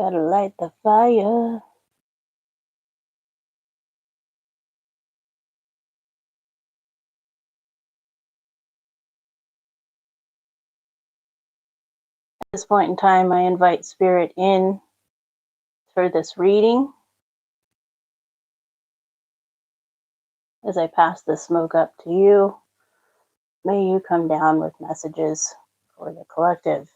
Gotta light the fire. At this point in time, I invite Spirit in for this reading. As I pass the smoke up to you, may you come down with messages for the collective.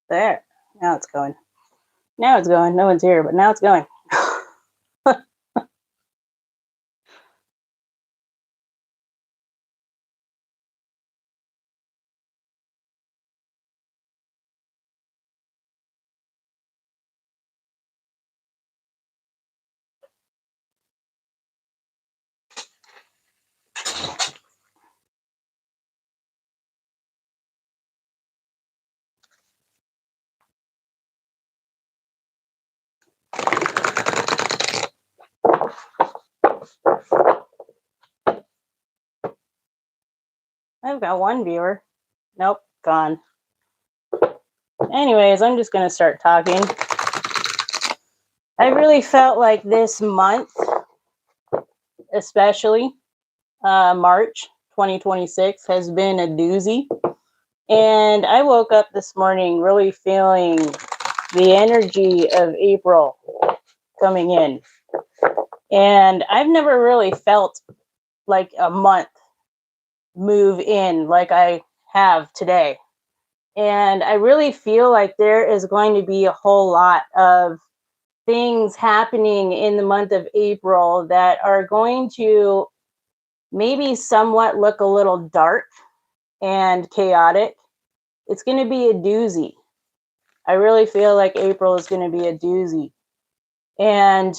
There. Now it's going. Now it's going. No one's here, but now it's going. I've got one viewer. Nope, gone. Anyways, I'm just going to start talking. I really felt like this month, especially March 2026, has been a doozy. And I woke up this morning really feeling the energy of April coming in. And I've never really felt like a month move in like I have today. And I really feel like there is going to be a whole lot of things happening in the month of April that are going to maybe somewhat look a little dark and chaotic. It's going to be a doozy. I really feel like April is going to be a doozy. And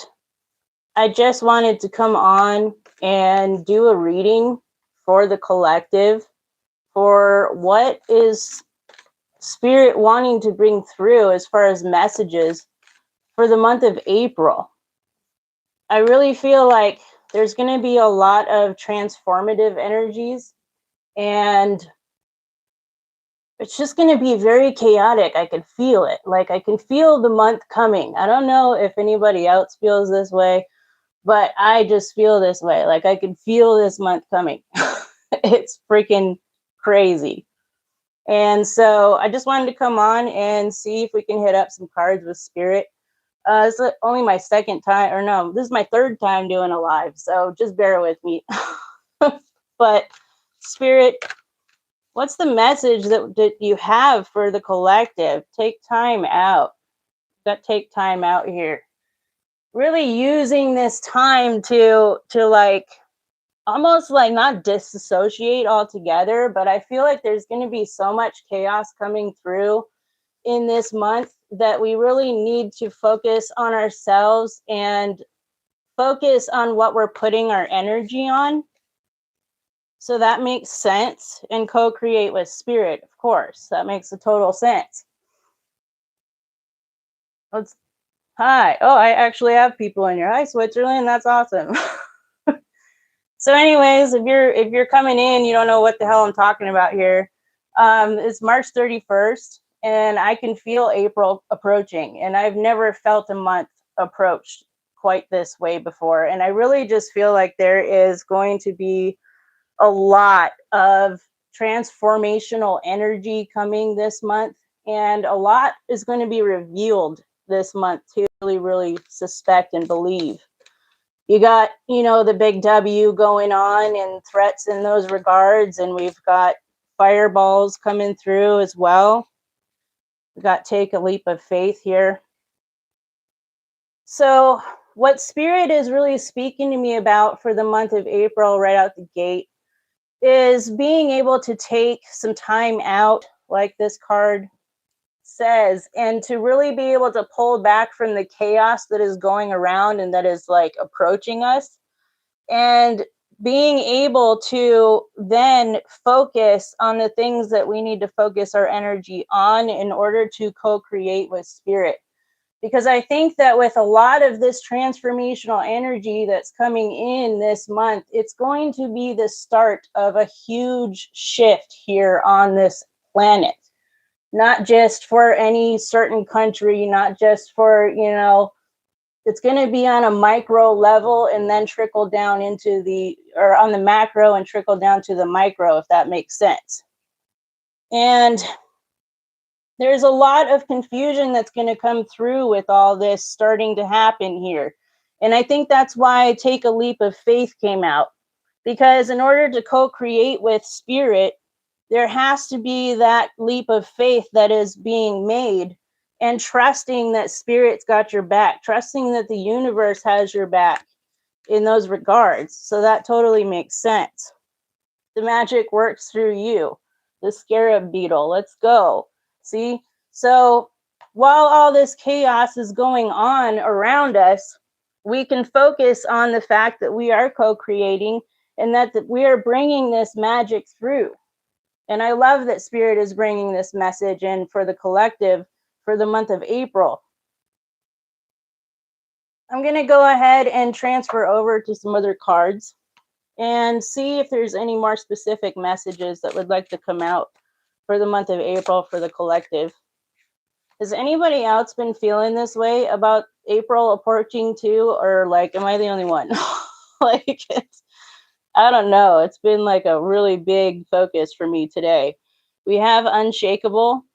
I just wanted to come on and do a reading for the collective for what is Spirit wanting to bring through as far as messages for the month of April. I really feel like there's going to be a lot of transformative energies, and it's just going to be very chaotic. I can feel it. Like I can feel the month coming. I don't know if anybody else feels this way, but I just feel this way. Like I can feel this month coming. It's freaking crazy. And so I just wanted to come on and see if we can hit up some cards with Spirit. It's only my second time, or no, this is my third time doing a live, so just bear with me. But Spirit, what's the message that you have for the collective? Take time out. Got take time out here. Really using this time to like almost like not disassociate altogether, but I feel like there's going to be so much chaos coming through in this month that we really need to focus on ourselves and focus on what we're putting our energy on. So that makes sense. And co-create with Spirit, of course. That makes a total sense. Hi. Oh, I actually have people in here. Hi, Switzerland. That's awesome. So anyways, if you're coming in, you don't know what the hell I'm talking about here. It's March 31st, and I can feel April approaching, and I've never felt a month approached quite this way before. And I really just feel like there is going to be a lot of transformational energy coming this month, and a lot is going to be revealed this month to really suspect and believe. You got, the big W going on and threats in those regards. And we've got fireballs coming through as well. We got take a leap of faith here. So what Spirit is really speaking to me about for the month of April right out the gate is being able to take some time out, like this card says, and to really be able to pull back from the chaos that is going around and that is like approaching us, and being able to then focus on the things that we need to focus our energy on in order to co-create with Spirit. because I think that with a lot of this transformational energy that's coming in this month, it's going to be the start of a huge shift here on this planet. Not just for any certain country, not just for, it's going to be on a micro level and then trickle down into or on the macro and trickle down to the micro, if that makes sense. And there's a lot of confusion that's going to come through with all this starting to happen here. And I think that's why Take a Leap of Faith came out, because in order to co-create with spirit, there has to be that leap of faith that is being made, and trusting that spirit's got your back, trusting that the universe has your back in those regards. So that totally makes sense. The magic works through you. The scarab beetle, let's go. See? So while all this chaos is going on around us, we can focus on the fact that we are co-creating and that we are bringing this magic through. And I love that Spirit is bringing this message in for the collective for the month of April. I'm going to go ahead and transfer over to some other cards and see if there's any more specific messages that would like to come out for the month of April for the collective. Has anybody else been feeling this way about April approaching too? Or like, am I the only one? Like, I don't know. It's been like a really big focus for me today. We have Unshakable.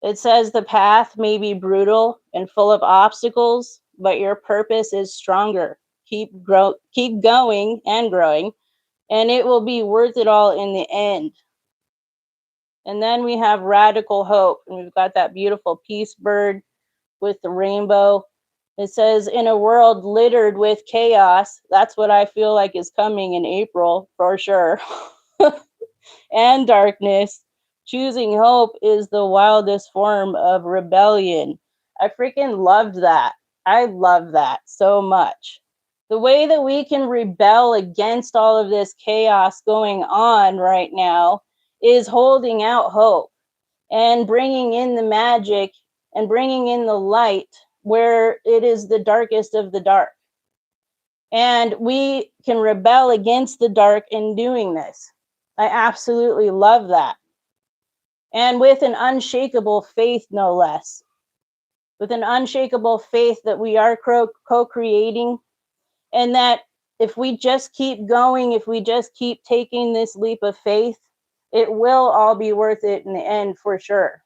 It says the path may be brutal and full of obstacles, but your purpose is stronger. Keep going and growing, and it will be worth it all in the end. And then we have Radical Hope, and we've got that beautiful peace bird with the rainbow. It says, in a world littered with chaos, that's what I feel like is coming in April, for sure, and darkness, choosing hope is the wildest form of rebellion. I freaking loved that. I love that so much. The way that we can rebel against all of this chaos going on right now is holding out hope and bringing in the magic and bringing in the light where it is the darkest of the dark. And we can rebel against the dark in doing this. I absolutely love that. And with an unshakable faith, no less. With an unshakable faith that we are co-creating, and that if we just keep going, if we just keep taking this leap of faith, it will all be worth it in the end for sure.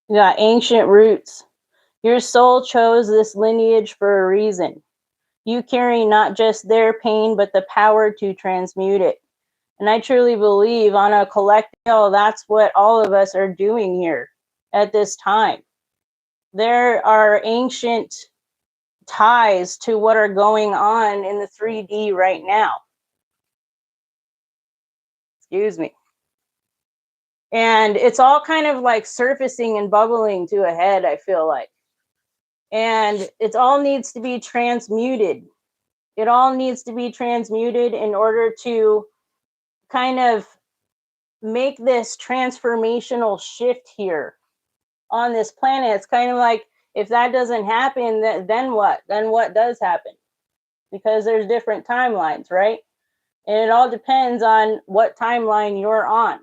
You got Ancient Roots. Your soul chose this lineage for a reason. You carry not just their pain, but the power to transmute it. And I truly believe on a collective level, that's what all of us are doing here at this time. There are ancient ties to what are going on in the 3D right now. Excuse me. And it's all kind of like surfacing and bubbling to a head, I feel like. And it all needs to be transmuted. It all needs to be transmuted in order to kind of make this transformational shift here on this planet. It's kind of like, if that doesn't happen, then what? Then what does happen? Because there's different timelines, right? And it all depends on what timeline you're on,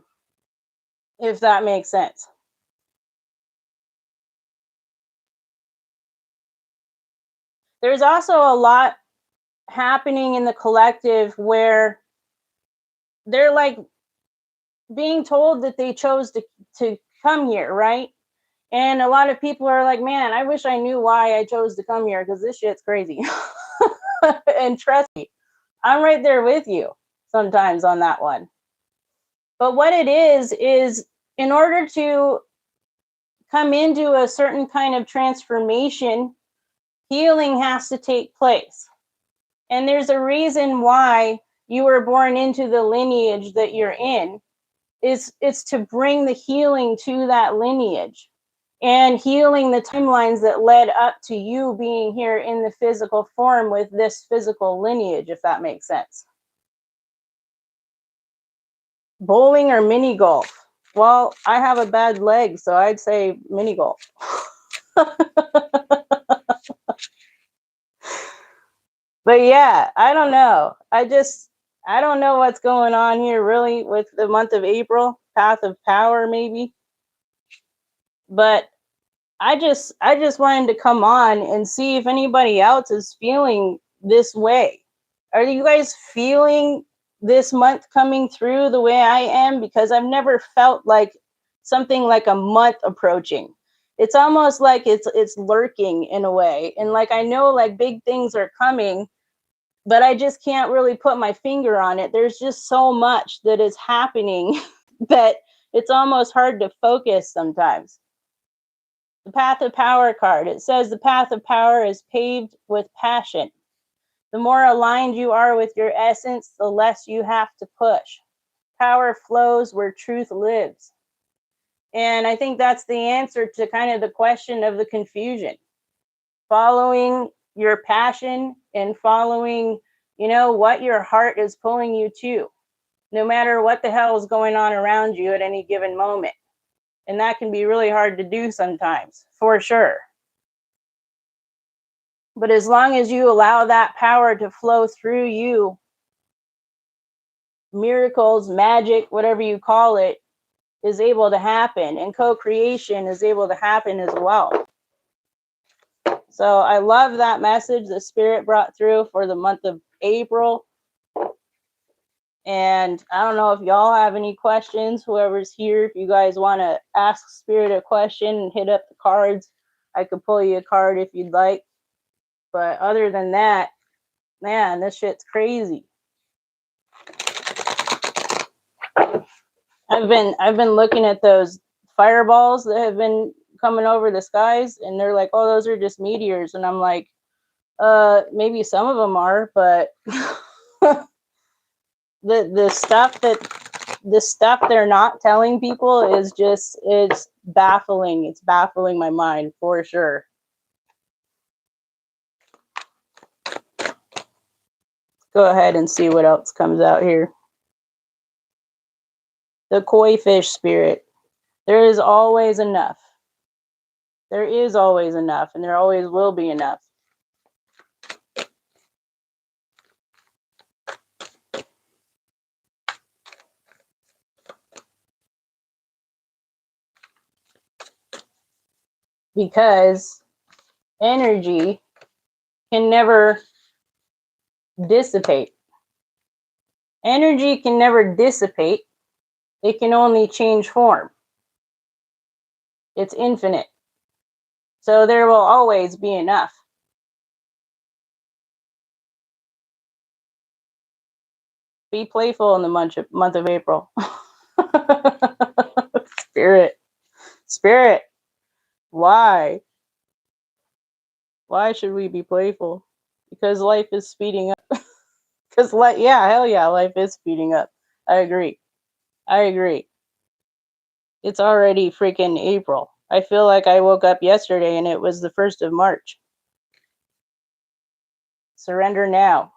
if that makes sense. There's also a lot happening in the collective where they're like being told that they chose to come here, right? And a lot of people are like, man, I wish I knew why I chose to come here, because this shit's crazy. And trust me, I'm right there with you sometimes on that one. But what it is in order to come into a certain kind of transformation, healing has to take place. And there's a reason why you were born into the lineage that you're in. It's to bring the healing to that lineage and healing the timelines that led up to you being here in the physical form with this physical lineage, if that makes sense. Bowling or mini golf? Well, I have a bad leg, so I'd say mini golf. But yeah, I don't know. I don't know what's going on here really with the month of April, path of power maybe. But I just wanted to come on and see if anybody else is feeling this way. Are you guys feeling this month coming through the way I am? Because I've never felt like something like a month approaching. It's almost like it's lurking in a way. And like I know like big things are coming, but I just can't really put my finger on it. There's just so much that is happening that it's almost hard to focus sometimes. The Path of Power card. It says the path of power is paved with passion. The more aligned you are with your essence, the less you have to push. Power flows where truth lives. And I think that's the answer to kind of the question of the confusion. Following your passion and following, you know, what your heart is pulling you to, no matter what the hell is going on around you at any given moment. And that can be really hard to do sometimes, for sure. But as long as you allow that power to flow through you, miracles, magic, whatever you call it, is able to happen, and co-creation is able to happen as well. So I love that message the Spirit brought through for the month of April. And I don't know if y'all have any questions, whoever's here, if you guys want to ask Spirit a question and hit up the cards, I could pull you a card if you'd like. But other than that, man, this shit's crazy. I've been looking at those fireballs that have been coming over the skies, and they're like, oh, those are just meteors. And I'm like, maybe some of them are, but the stuff they're not telling people is just, it's baffling. It's baffling my mind for sure. Go ahead and see what else comes out here. The koi fish spirit. There is always enough. There is always enough, and there always will be enough. Because energy can never dissipate. Energy can never dissipate. It can only change form. It's infinite. So there will always be enough. Be playful in the month of April. Spirit. Why? Why should we be playful? Because life is speeding up. Because yeah, hell yeah, life is speeding up. I agree. It's already freaking April. I feel like I woke up yesterday and it was the 1st of March. Surrender now.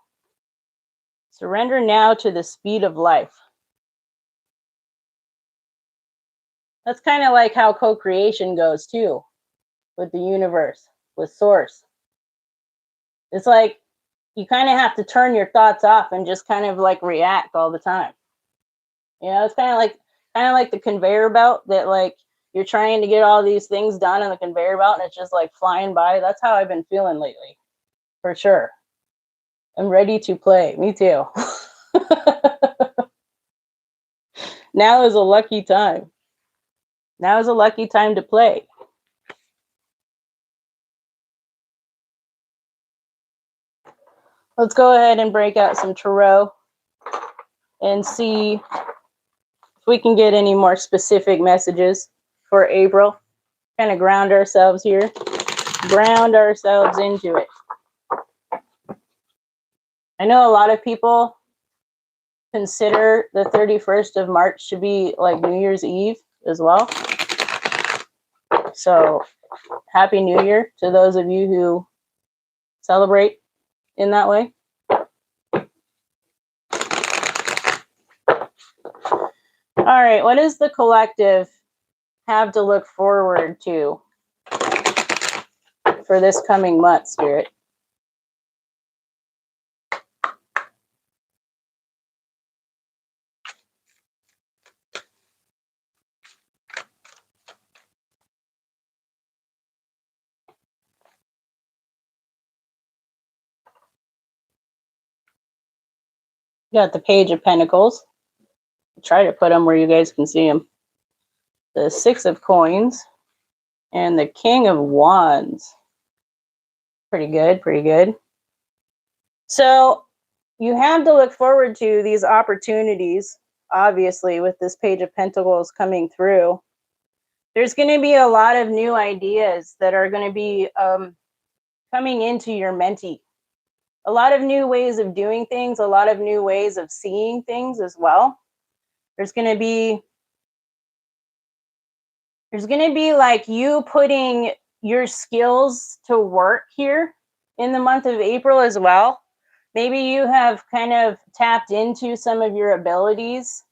Surrender now to the speed of life. That's kind of like how co-creation goes too, with the universe, with source. It's like you kind of have to turn your thoughts off and just kind of like react all the time. You know, it's kind of like the conveyor belt that like you're trying to get all these things done on the conveyor belt and it's just like flying by. That's how I've been feeling lately, for sure. I'm ready to play. Me too. Now is a lucky time. Now is a lucky time to play. Let's go ahead and break out some tarot and see if we can get any more specific messages for April. Kind of ground ourselves here. Ground ourselves into it. I know a lot of people consider the 31st of March to be like New Year's Eve as well. So Happy New Year to those of you who celebrate in that way. All right, what does the collective have to look forward to for this coming month, Spirit? You got the Page of Pentacles. Try to put them where you guys can see them. The Six of Coins and the King of Wands. Pretty good, pretty good. So you have to look forward to these opportunities, obviously, with this Page of Pentacles coming through. There's going to be a lot of new ideas that are going to be coming into your mentee. A lot of new ways of doing things, a lot of new ways of seeing things as well. There's going to be like you putting your skills to work here in the month of April as well. Maybe you have kind of tapped into some of your abilities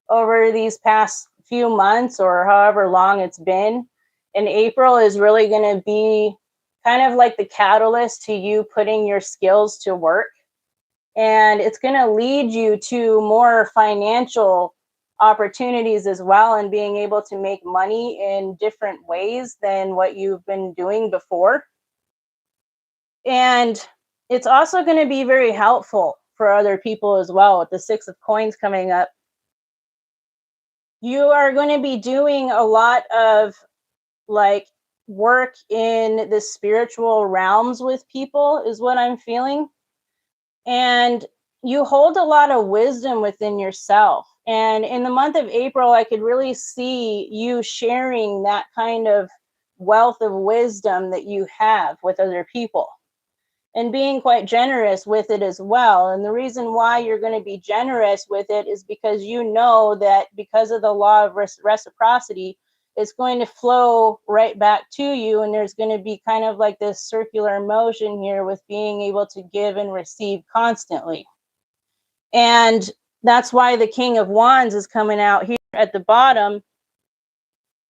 over these past few months or however long it's been. And April is really going to be kind of like the catalyst to you putting your skills to work. And it's going to lead you to more financial opportunities as well, and being able to make money in different ways than what you've been doing before. And it's also going to be very helpful for other people as well. With the Six of Coins coming up, you are going to be doing a lot of like work in the spiritual realms with people, is what I'm feeling. And you hold a lot of wisdom within yourself. And in the month of April, I could really see you sharing that kind of wealth of wisdom that you have with other people, and being quite generous with it as well. And the reason why you're going to be generous with it is because you know that because of the law of reciprocity, it's going to flow right back to you. And there's going to be kind of like this circular motion here with being able to give and receive constantly. And that's why the King of Wands is coming out here at the bottom,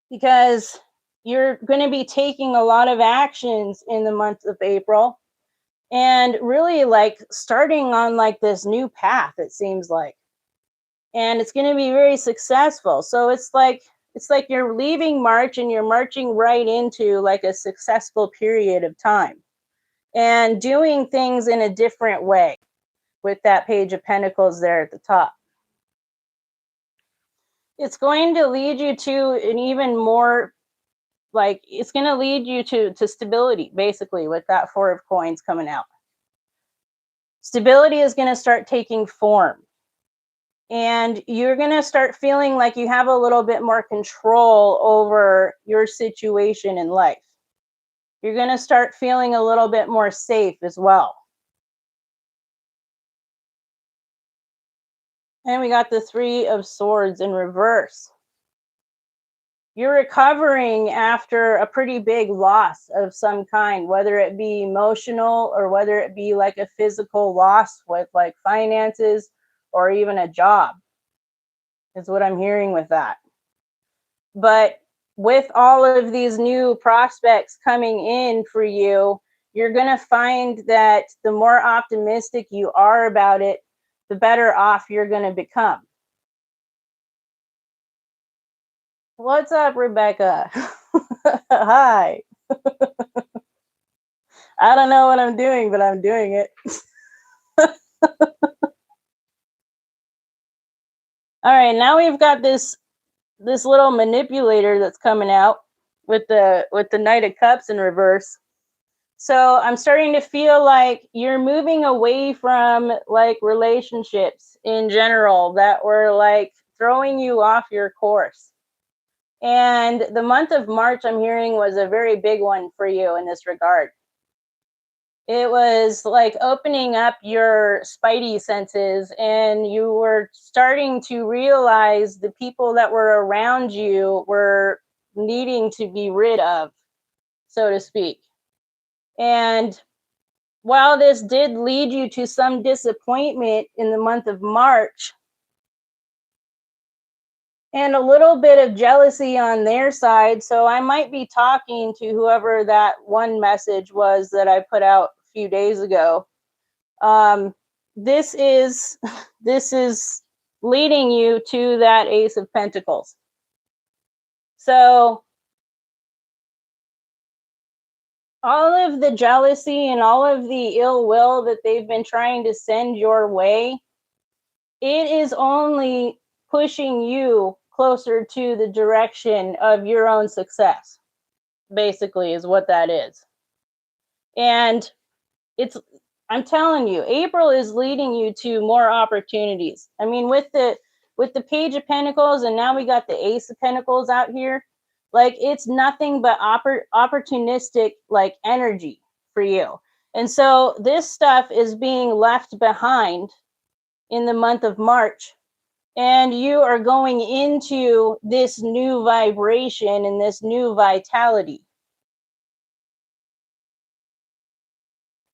because you're going to be taking a lot of actions in the month of April and really like starting on like this new path, it seems like. And it's going to be very successful. So it's like you're leaving March and you're marching right into like a successful period of time and doing things in a different way with that Page of Pentacles there at the top. It's going to lead you to an even more like, it's going to lead you to stability, basically, with that Four of Coins coming out. Stability is going to start taking form. And you're going to start feeling like you have a little bit more control over your situation in life. You're going to start feeling a little bit more safe as well. And we got the Three of Swords in reverse. You're recovering after a pretty big loss of some kind, whether it be emotional or whether it be like a physical loss with like finances or even a job, is what I'm hearing with that. But with all of these new prospects coming in for you, you're going to find that the more optimistic you are about it, the better off you're going to become. What's up, Rebecca? Hi. I don't know what I'm doing, but I'm doing it. All right, now we've got this little manipulator that's coming out with the Knight of Cups in reverse. So I'm starting to feel like you're moving away from like relationships in general that were like throwing you off your course. And the month of March, I'm hearing, was a very big one for you in this regard. It was like opening up your spidey senses, and you were starting to realize the people that were around you were needing to be rid of, so to speak. And while this did lead you to some disappointment in the month of March, and a little bit of jealousy on their side. So I might be talking to whoever that one message was that I put out a few days ago. This is this is leading you to that Ace of Pentacles. So all of the jealousy and all of the ill will that they've been trying to send your way, it is only pushing you closer to the direction of your own success, basically, is what that is. And it's, I'm telling you, April is leading you to more opportunities. I mean, with the Page of Pentacles, and now we got the Ace of Pentacles out here, like, it's nothing but opportunistic, like, energy for you. And so this stuff is being left behind in the month of March, and you are going into this new vibration and this new vitality.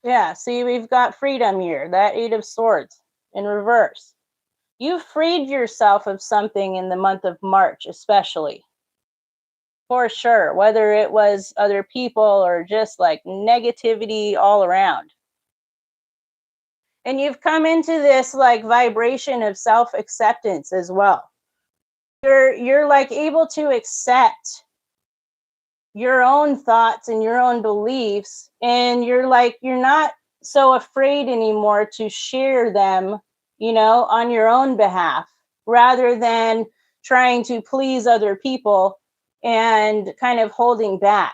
Yeah, see, we've got freedom here, that Eight of Swords in reverse. You freed yourself of something in the month of March, especially. For sure, whether it was other people or just like negativity all around. And you've come into this like vibration of self-acceptance as well. You're like able to accept your own thoughts and your own beliefs, and you're not so afraid anymore to share them, you know, on your own behalf, rather than trying to please other people and kind of holding back.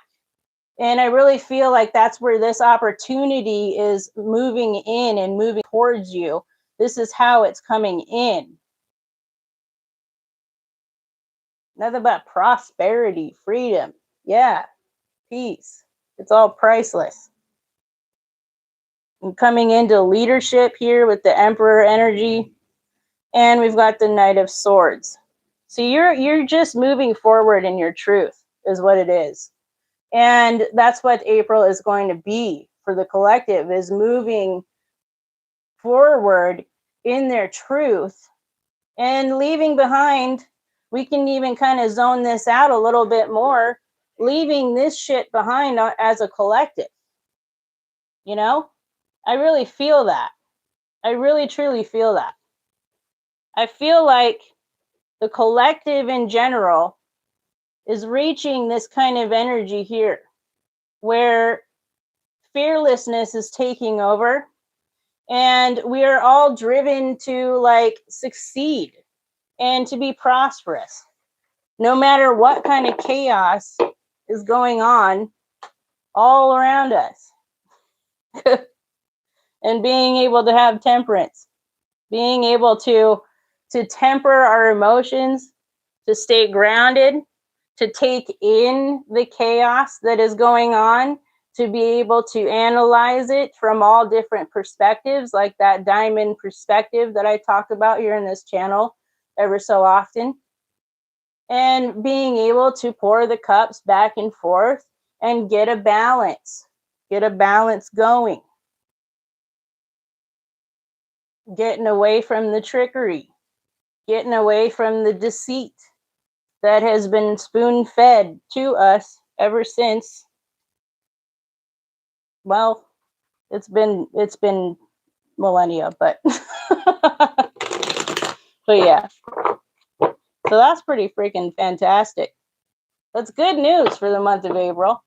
And I really feel like that's where this opportunity is moving in and moving towards you. This is how it's coming in. Nothing but prosperity, freedom. Yeah, peace. It's all priceless. And coming into leadership here with the Emperor energy. And we've got the Knight of Swords. So you're just moving forward in your truth, is what it is. And that's what April is going to be for the collective, is moving forward in their truth and leaving behind. We can even kind of zone this out a little bit more, leaving this shit behind as a collective. You know, I really feel that. I really truly feel that. I feel like the collective in general is reaching this kind of energy here where fearlessness is taking over, and we are all driven to like succeed and to be prosperous, no matter what kind of chaos is going on all around us. And being able to have temperance, being able to temper our emotions, to stay grounded, to take in the chaos that is going on, to be able to analyze it from all different perspectives, like that diamond perspective that I talk about here in this channel ever so often. And being able to pour the cups back and forth and get a balance going. Getting away from the trickery, getting away from the deceit that has been spoon-fed to us ever since, well, it's been millennia, but but yeah. So that's pretty freaking fantastic. That's good news for the month of April.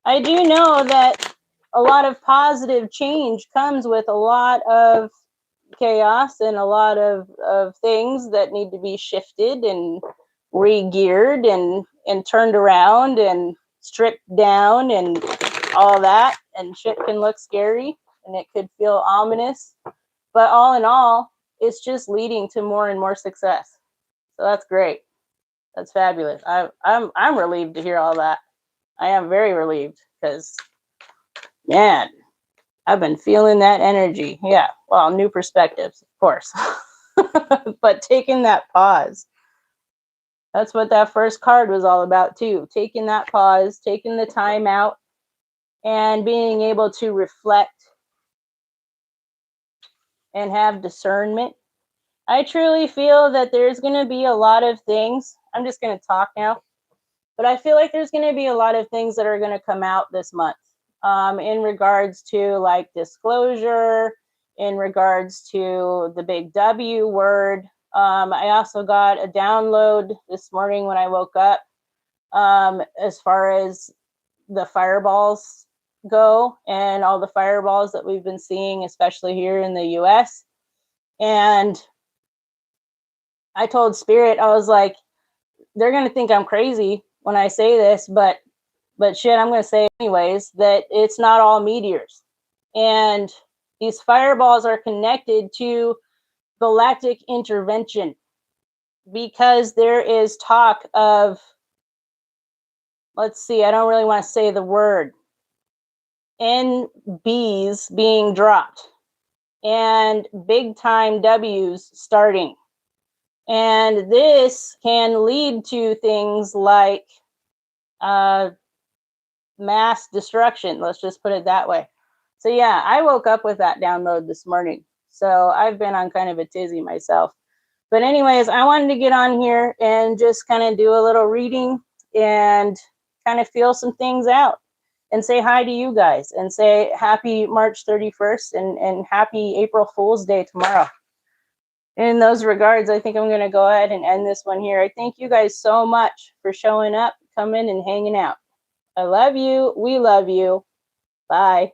I do know that a lot of positive change comes with a lot of chaos and a lot of things that need to be shifted and re-geared and turned around and stripped down and all that. And shit can look scary and it could feel ominous, but all in all, it's just leading to more and more success. So that's great. That's fabulous. I'm relieved to hear all that. I am very relieved, because man, I've been feeling that energy. Yeah, well, new perspectives, of course. But taking that pause. That's what that first card was all about too. Taking that pause, taking the time out, and being able to reflect and have discernment I truly feel that there's going to be a lot of things. I'm just going to talk now, but I feel like there's going to be a lot of things that are going to come out this month in regards to like disclosure, in regards to the big W word. I also got a download this morning when I woke up as far as the fireballs go and all the fireballs that we've been seeing, especially here in the US. And I told Spirit, I was like, they're going to think I'm crazy when I say this, but shit, I'm going to say anyways, that it's not all meteors. And these fireballs are connected to galactic intervention because there is talk of, let's see, I don't really want to say the word, NBs being dropped and big time W's starting. And this can lead to things like mass destruction. Let's just put it that way. So yeah, I woke up with that download this morning. So I've been on kind of a tizzy myself. But anyways, I wanted to get on here and just kind of do a little reading and kind of feel some things out and say hi to you guys and say happy March 31st and happy April Fool's Day tomorrow. In those regards, I think I'm going to go ahead and end this one here. I thank you guys so much for showing up, coming, and hanging out. I love you. We love you. Bye.